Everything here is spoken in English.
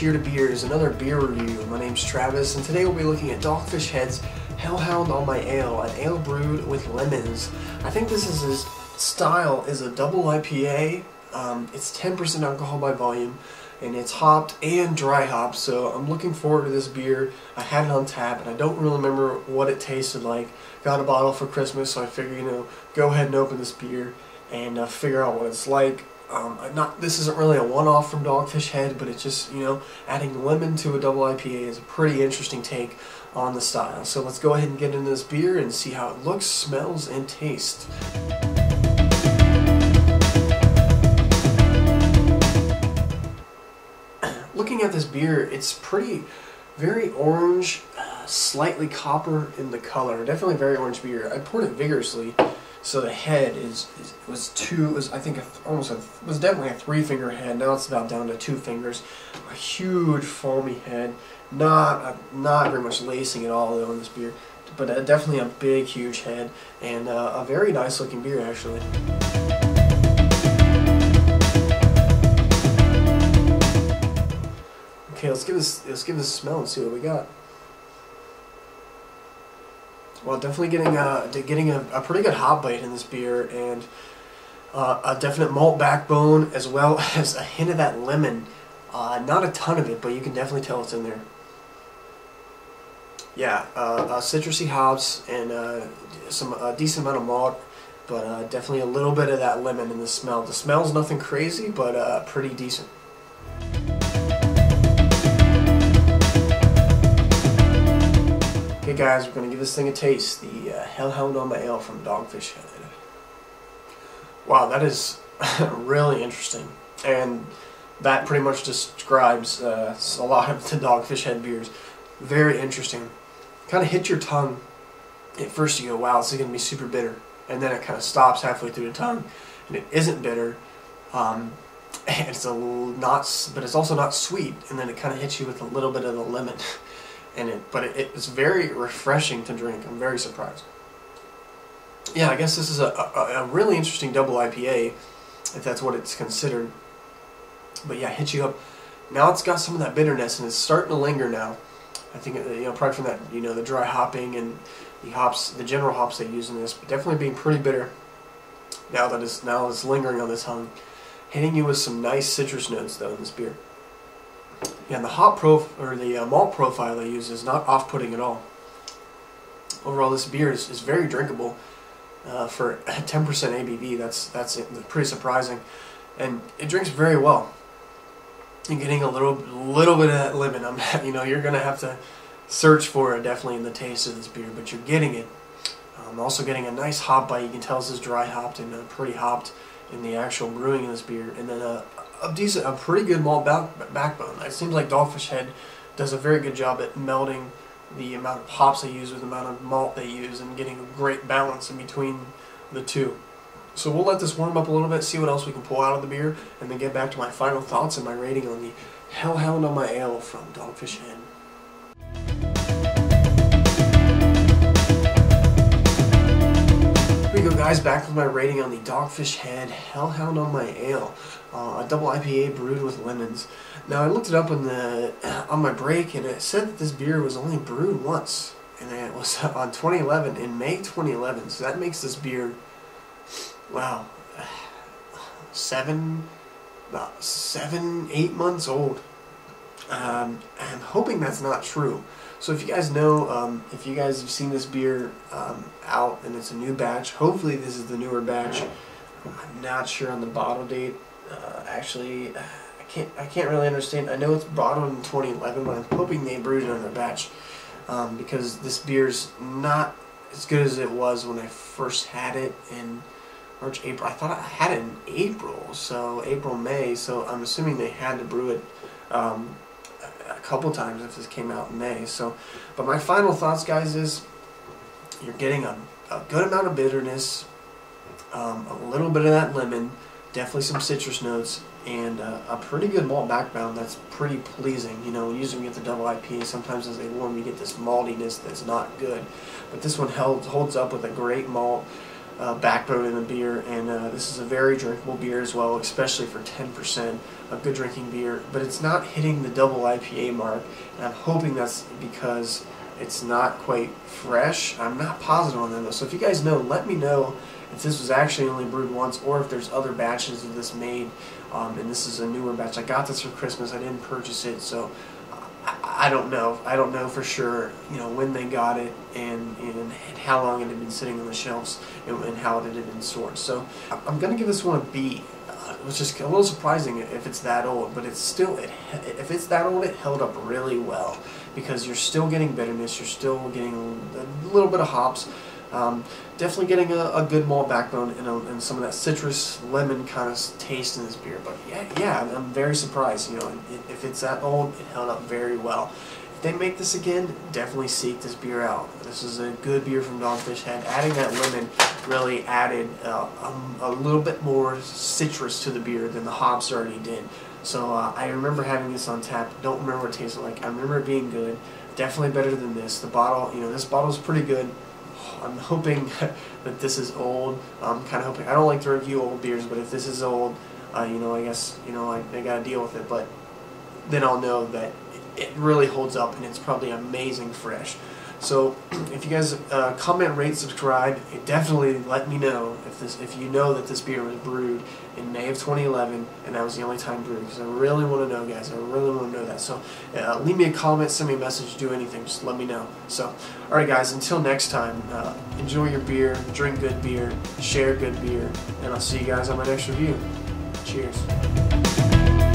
here to Beers, another beer review. My name's Travis, and today we'll be looking at Dogfish Head's Hellhound On My Ale, an ale brewed with lemons. I think this is his style is a double IPA. It's 10% alcohol by volume, and it's hopped and dry hopped, so I'm looking forward to this beer. I had it on tap, and I don't really remember what it tasted like. Got a bottle for Christmas, so I figured, go ahead and open this beer and figure out what it's like. This isn't really a one-off from Dogfish Head, but it's just, adding lemon to a double IPA is a pretty interesting take on the style. So let's go ahead and get into this beer and see how it looks, smells, and tastes. Looking at this beer, it's very orange, slightly copper in the color. Definitely very orange beer. I poured it vigorously. So the head was definitely a 3-finger head. Now it's about down to 2 fingers. A huge foamy head. Not very much lacing at all though in this beer, but definitely a big, huge head, and a very nice looking beer actually. Okay, let's give this a smell and see what we got. Well, definitely getting a pretty good hop bite in this beer, and a definite malt backbone, as well as a hint of that lemon. Not a ton of it, but you can definitely tell it's in there. Yeah, citrusy hops and a decent amount of malt, but definitely a little bit of that lemon in the smell. The smell's nothing crazy, but pretty decent. Okay guys, we're going to give this thing a taste. The Hellhound On My Ale from Dogfish Head. Wow, that is really interesting. And that pretty much describes a lot of the Dogfish Head beers. Very interesting. Kind of hits your tongue. At first you go, wow, this is going to be super bitter. And then it kind of stops halfway through the tongue. And it isn't bitter. It's but it's also not sweet. And then it kind of hits you with a little bit of the lemon. But it's very refreshing to drink. I'm very surprised. Yeah, I guess this is a really interesting double IPA, if that's what it's considered. But yeah, hits you up. Now it's got some of that bitterness, and it's starting to linger now. I think probably from that the dry hopping and the general hops they use in this, but definitely being pretty bitter. Now it's lingering on the tongue, hitting you with some nice citrus notes though in this beer. Yeah, and the malt profile they use is not off-putting at all. Overall, this beer is very drinkable for 10% ABV. That's pretty surprising, and it drinks very well. You're getting a little bit of that lemon. You're gonna have to search for it definitely in the taste of this beer, but you're getting it. Also getting a nice hop bite. You can tell this is dry hopped and pretty hopped in the actual brewing of this beer, and then a pretty good malt backbone. It seems like Dogfish Head does a very good job at melding the amount of hops they use with the amount of malt they use, and getting a great balance in between the two. So we'll let this warm up a little bit, see what else we can pull out of the beer, and then get back to my final thoughts and my rating on the Hellhound On My Ale from Dogfish Head. Here we go guys, back with my rating on the Dogfish Head Hellhound On My Ale, a double IPA brewed with lemons. Now I looked it up on my break, and it said that this beer was only brewed once, and it was on 2011, in May 2011, so that makes this beer, wow, 7, 8 months old. I'm hoping that's not true. So if you guys know, if you guys have seen this beer out and it's a new batch, hopefully this is the newer batch. I'm not sure on the bottle date. Actually, I can't really understand. I know it's bottled in 2011, but I'm hoping they brewed another batch because this beer's not as good as it was when I first had it in March, April. I thought I had it in April, so April, May. So I'm assuming they had to brew it a couple times if this came out in May. So, but my final thoughts, guys, is you're getting a good amount of bitterness, a little bit of that lemon, definitely some citrus notes, and a pretty good malt backbone that's pretty pleasing. Usually we get the double IPA, sometimes as they warm you get this maltiness that's not good, but this one holds up with a great malt. backbone in the beer, and this is a very drinkable beer as well, especially for 10%, a good drinking beer, but it's not hitting the double IPA mark, and I'm hoping that's because it's not quite fresh. I'm not positive on that though, so if you guys know, let me know if this was actually only brewed once or if there's other batches of this made, and this is a newer batch. I got this for Christmas, I didn't purchase it, so I don't know. I don't know for sure, you know, when they got it and how long it had been sitting on the shelves and how it had been stored. So I'm going to give this one a B, which is a little surprising if it's that old, but it's still, if it's that old, it held up really well because you're still getting bitterness, you're still getting a little bit of hops. Definitely getting a good malt backbone and some of that citrus lemon kind of taste in this beer. But yeah, I'm very surprised. You know, if it's that old, it held up very well. If they make this again, definitely seek this beer out. This is a good beer from Dogfish Head. Adding that lemon really added a little bit more citrus to the beer than the hops already did. So I remember having this on tap. Don't remember what it tasted like. I remember it being good. Definitely better than this. The bottle, you know, this bottle is pretty good. I'm hoping that this is old. I'm kind of hoping. I don't like to review old beers, but if this is old, you know, I guess, you know, I gotta deal with it. But then I'll know that it really holds up, and it's probably amazing fresh. So if you guys comment, rate, subscribe, definitely let me know if you know that this beer was brewed in May of 2011 and that was the only time brewed, because I really want to know, guys. I really want to know that. So leave me a comment, send me a message, do anything, just let me know. So alright guys, until next time, enjoy your beer, drink good beer, share good beer, and I'll see you guys on my next review. Cheers.